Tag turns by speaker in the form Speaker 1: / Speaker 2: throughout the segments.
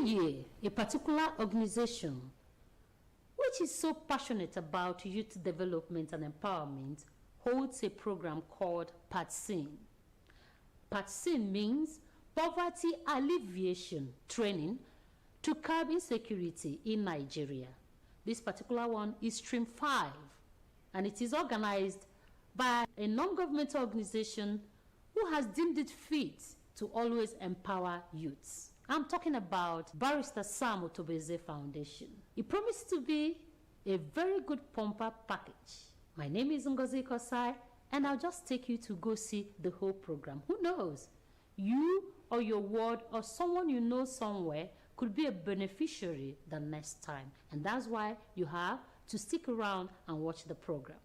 Speaker 1: Every year, a particular organization which is so passionate about youth development and empowerment holds a program called PATSIN. PATSIN means Poverty Alleviation Training to Curb Insecurity in Nigeria. This particular one is Stream 5, and it is organized by a non-governmental organization who has deemed it fit to always empower youths. I'm talking about Barrister Sam Otobeze Foundation. It promised to be a very good pumper package. My name is Ngozi Kosai, and I'll just take you to go see the whole program. Who knows? You or your ward or someone you know somewhere could be a beneficiary the next time. And that's why you have to stick around and watch the program.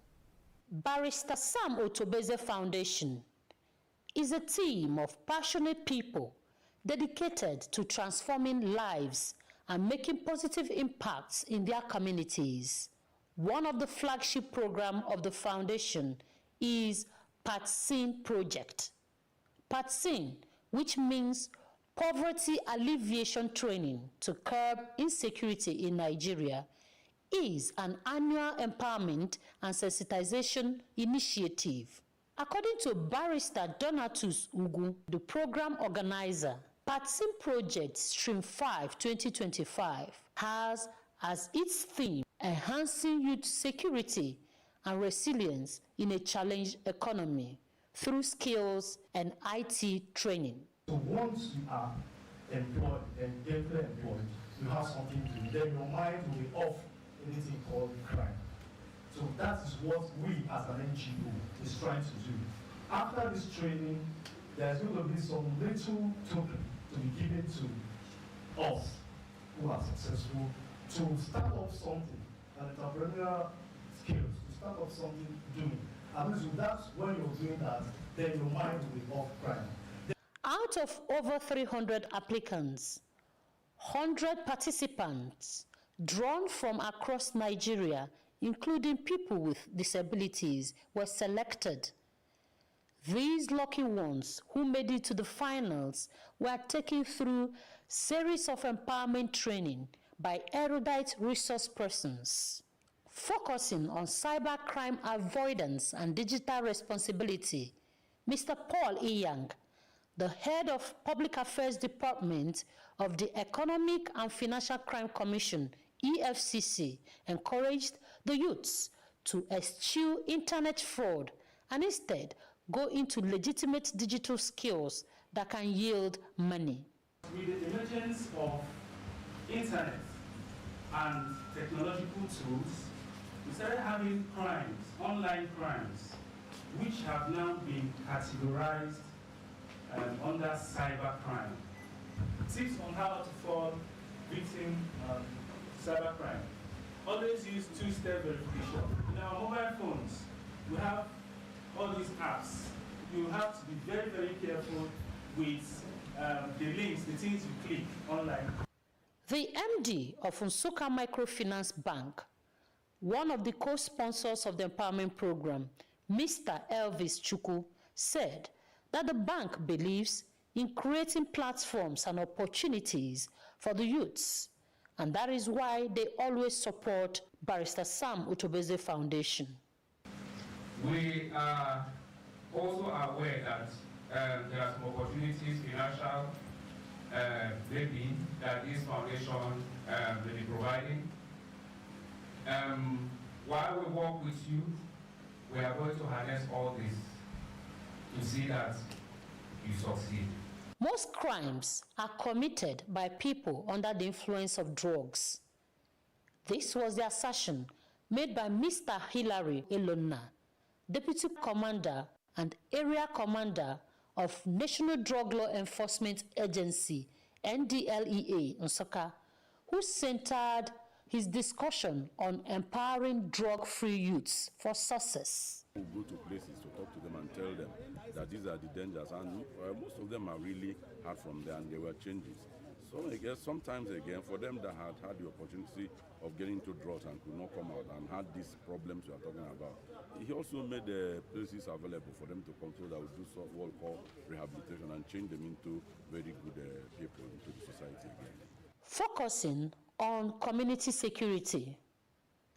Speaker 1: Barrister Sam Otobeze Foundation is a team of passionate people dedicated to transforming lives and making positive impacts in their communities. One of the flagship programs of the foundation is PATSIN project. PATSIN, which means Poverty Alleviation Training to Curb Insecurity in Nigeria, is an annual empowerment and sensitization initiative. According to Barrister Donatus Ugu, the program organizer, PATSIN Project Stream 5 2025 has as its theme enhancing youth security and resilience in a challenged economy through skills and IT training.
Speaker 2: So once you are employed and gainfully employed, you have something to do, then your mind will be off anything called crime. So that is what we as an NGO is trying to do. After this training, there's going to be some little token to be given to us who are successful to start off something, an entrepreneurial skills, to start off something doing. And that's when you're doing that, then your mind will be off crime.
Speaker 1: Out of over 300 applicants, 100 participants drawn from across Nigeria, including people with disabilities, were selected. These lucky ones who made it to the finals were taken through series of empowerment training by erudite resource persons, focusing on cybercrime avoidance and digital responsibility. Mr. Paul Iyang, the head of Public Affairs Department of the Economic and Financial Crime Commission, EFCC, encouraged the youths to eschew internet fraud and instead go into legitimate digital skills that can yield money.
Speaker 3: With the emergence of internet and technological tools, we started having crimes, online crimes, which have now been categorized under cybercrime. Tips on how to fall victim cybercrime. Always use two-step verification. In our mobile phones, we have all these apps. You have to be very, very careful with the links, the things you click online.
Speaker 1: The MD of Nsukka Microfinance Bank, one of the co-sponsors of the empowerment program, Mr. Elvis Chukwu, said that the bank believes in creating platforms and opportunities for the youths, and that is why they always support Barrister Sam Otobeze Foundation.
Speaker 4: We are also aware that there are some opportunities, financial, maybe, that this foundation will be providing. While we work with you, we are going to harness all this to see that you succeed.
Speaker 1: Most crimes are committed by people under the influence of drugs. This was the assertion made by Mr. Hilary Elona, Deputy Commander and Area Commander of National Drug Law Enforcement Agency, NDLEA, Nsukka, who centered his discussion on empowering drug-free youths for success.
Speaker 5: We go to places to talk to them and tell them that these are the dangers, and most of them are really hard from there, and there were changes. So I guess sometimes again, for them that had had the opportunity of getting into drugs and could not come out and had these problems we are talking about, he also made the places available for them to come so that we do what we call rehabilitation and change them into very good people into the society again.
Speaker 1: Focusing on community security,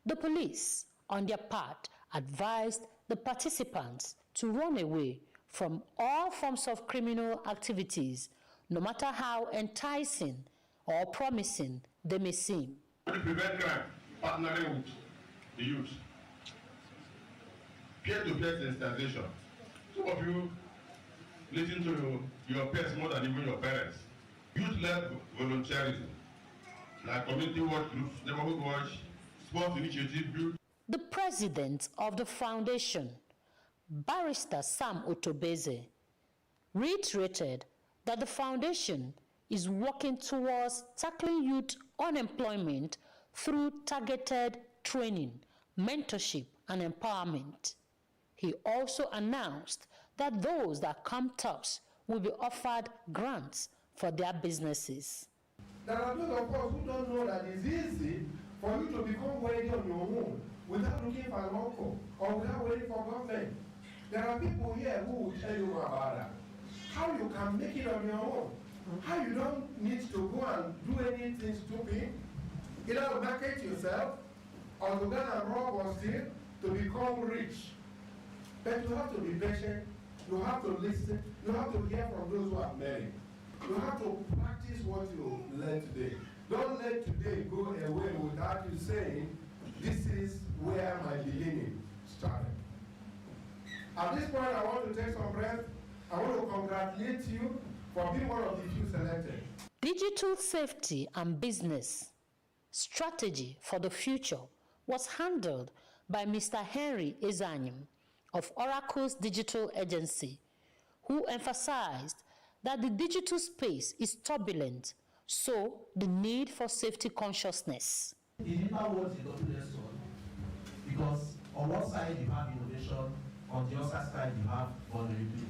Speaker 1: the police, on their part, advised the participants to run away from all forms of criminal activities, no matter how enticing or promising they may seem.
Speaker 6: To prevent crime, partnering with the youth. Peer-to-peer sensitization. Some of you listen to your peers more than even your parents. Youth-led volunteerism, like community watch groups, neighborhood watch, sports initiative build.
Speaker 1: The president of the foundation, Barrister Sam Otobeze, reiterated that the foundation is working towards tackling youth unemployment through targeted training, mentorship, and empowerment. He also announced that those that come tops will be offered grants for their businesses.
Speaker 2: There are those of us who don't know that it's easy for you to become wealthy on your own without looking for an uncle or without waiting for government. There are people here who will tell you about that. How you can make it on your own. How you don't need to go and do anything stupid. Either to market yourself or to go and rob or steal to become rich. But you have to be patient. You have to listen. You have to hear from those who have married. You have to practice what you learn today. Don't let today go away without you saying, this is where my beginning started. At this point, I want to take some breath. I want to congratulate you for being one of the few selected.
Speaker 1: Digital safety and business strategy for the future was handled by Mr. Henry Ezanyim of Oracle's digital agency, who emphasized that the digital space is turbulent, so the need for safety consciousness.
Speaker 7: The digital world is a double-edged sword, because on one side you have innovation, on the other side you have vulnerability.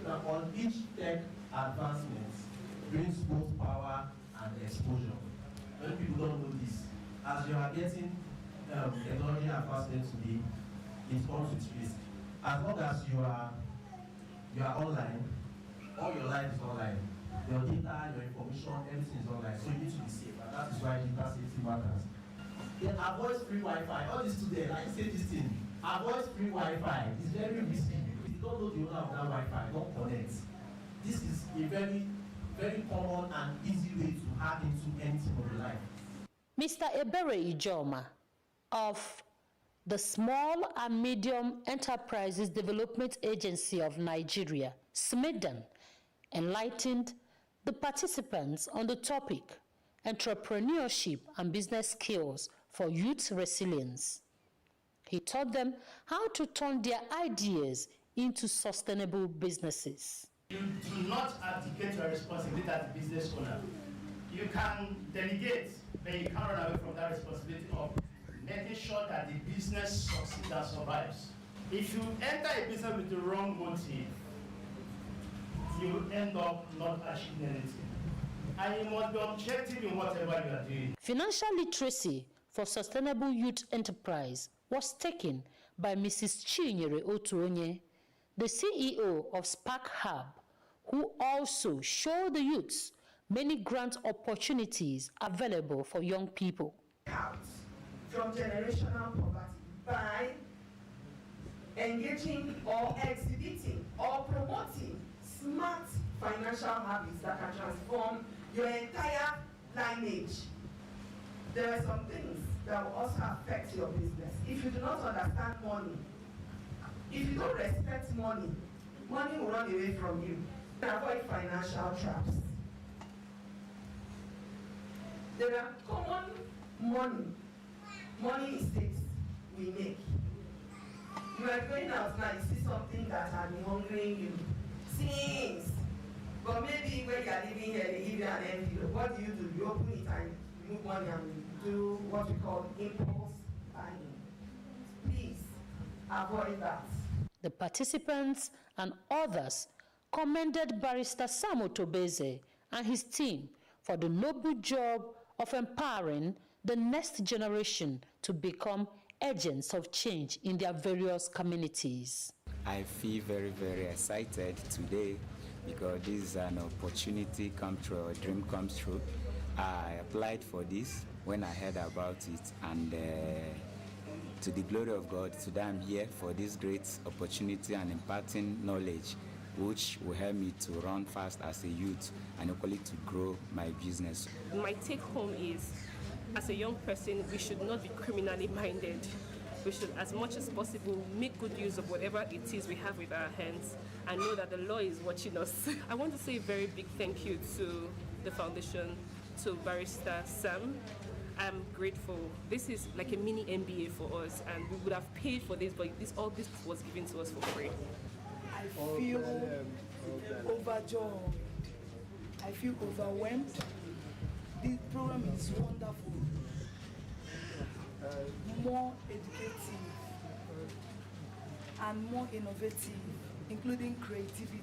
Speaker 7: Now, on each tech advancement brings both power and exposure. Many people don't know this. As you are getting technology advancement today, it comes with risk. As long as you are online, all your life is online. Your data, your information, everything is online. So you need to be safe, and that is why data safety matters. Then avoid free Wi-Fi. All this today, like say this thing, avoid free Wi-Fi. It's very risky. If you don't know the owner of that Wi-Fi, don't connect. This is a very, very common and easy way to hack into anything of your life. Mr.
Speaker 1: Ebere Ijoma of the Small and Medium Enterprises Development Agency of Nigeria, SMEDAN, enlightened the participants on the topic, entrepreneurship and business skills for youth resilience. He taught them how to turn their ideas into sustainable businesses.
Speaker 8: You do not abdicate your responsibility as a business owner. You can delegate, but you can't run away from that responsibility of making sure that the business succeeds and survives. If you enter a business with the wrong motive, you end up not achieving anything. And you must be objective in whatever you are doing.
Speaker 1: Financial literacy for sustainable youth enterprise was taken by Mrs. Chinyere Otuonye, the CEO of Spark Hub, who also showed the youths many grant opportunities available for young people.
Speaker 9: Out from generational poverty by engaging or exhibiting or promoting smart financial habits that can transform your entire lineage. There are some things that will also affect your business. If you do not understand money, if you don't respect money, money will run away from you. Avoid financial traps. There are common money mistakes we make. You are going out now, you see something that has been hungering you since. But maybe when you are living here, they give you an envelope. What do? You open it and remove money and do what we call impulse buying. Please avoid that.
Speaker 1: The participants and others commended Barrister Sam Otobeze and his team for the noble job of empowering the next generation to become agents of change in their various communities.
Speaker 10: I feel very, very excited today because this is an opportunity come true, a dream comes true. I applied for this when I heard about it, and to the glory of God, today I'm here for this great opportunity and imparting knowledge, which will help me to run fast as a youth and equally to grow my business.
Speaker 11: My take home is, as a young person, we should not be criminally minded. We should, as much as possible, make good use of whatever it is we have with our hands and know that the law is watching us. I want to say a very big thank you to the foundation, to Barrister Sam. I'm grateful. This is like a mini MBA for us, and we would have paid for this, but all this was given to us for free.
Speaker 12: I feel overjoyed. I feel overwhelmed. This program is wonderful. More educative and more innovative, including creativity.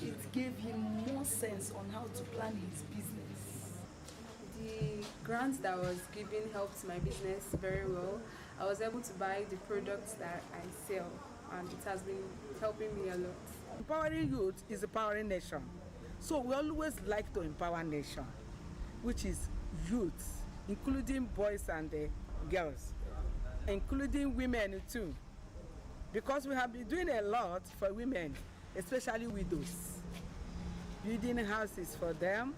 Speaker 12: It gave him more sense on how to plan his business.
Speaker 13: The grant that was given helped my business very well. I was able to buy the products that I sell, and it has been helping me a lot.
Speaker 14: Empowering youth is empowering nation. So we always like to empower nation, which is youth, including boys and girls, including women too. Because we have been doing a lot for women, especially widows. Building houses for them,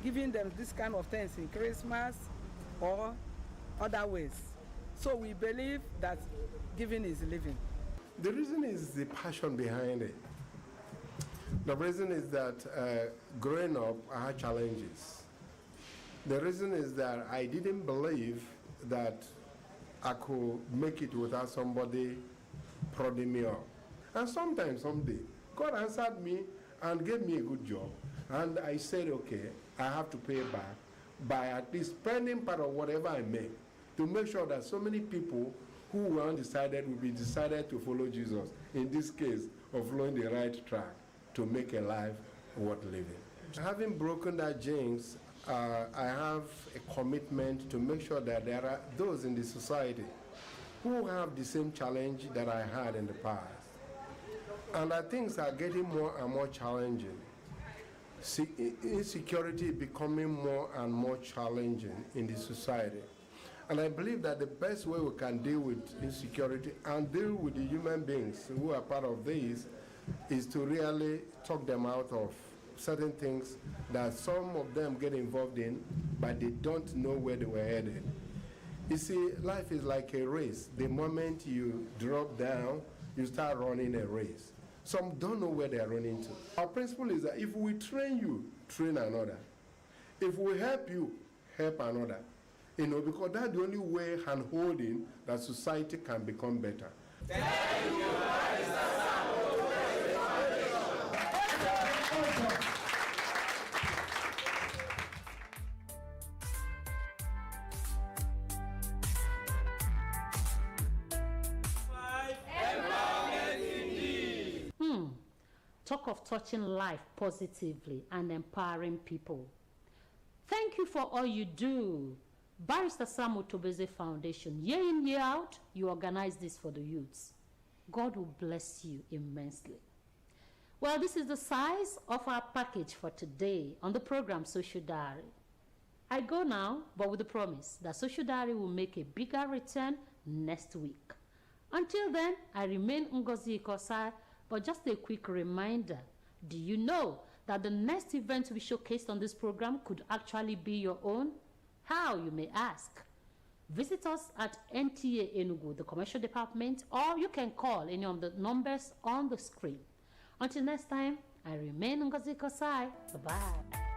Speaker 14: giving them this kind of things in Christmas or other ways. So we believe that giving is living.
Speaker 15: The reason is the passion behind it. The reason is that growing up, I had challenges. The reason is that I didn't believe that I could make it without somebody prodding me up. And sometime, someday, God answered me and gave me a good job. And I said, okay, I have to pay back by at least spending part of whatever I make to make sure that so many people who were undecided will be decided to follow Jesus. In this case, of following the right track to make a life worth living. Having broken that jinx, I have a commitment to make sure that there are those in the society who have the same challenge that I had in the past. And that things are getting more and more challenging. Insecurity becoming more and more challenging in the society. And I believe that the best way we can deal with insecurity and deal with the human beings who are part of this is to really talk them out of certain things that some of them get involved in, but they don't know where they were headed. You see, life is like a race. The moment you drop down, you start running a race. Some don't know where they are running to. Our principle is that if we train you, train another. If we help you, help another. You know, because that's the only way hand-holding that society can become better.
Speaker 16: Thank you, Barrister Sam.
Speaker 1: Talk of touching life positively and empowering people. Thank you for all you do. Barrister Sam Otobeze Foundation, year in, year out, you organize this for the youths. God will bless you immensely. Well, this is the size of our package for today on the program Social Diary. I go now, but with the promise that Social Diary will make a bigger return next week. Until then, I remain Ngozi Ikosai, but just a quick reminder, do you know that the next event we showcased on this program could actually be your own? How, you may ask? Visit us at Nta Enugu, the commercial department, or you can call any of the numbers on the screen. Until next time, I remain Ngozi Ikosai. Bye-bye.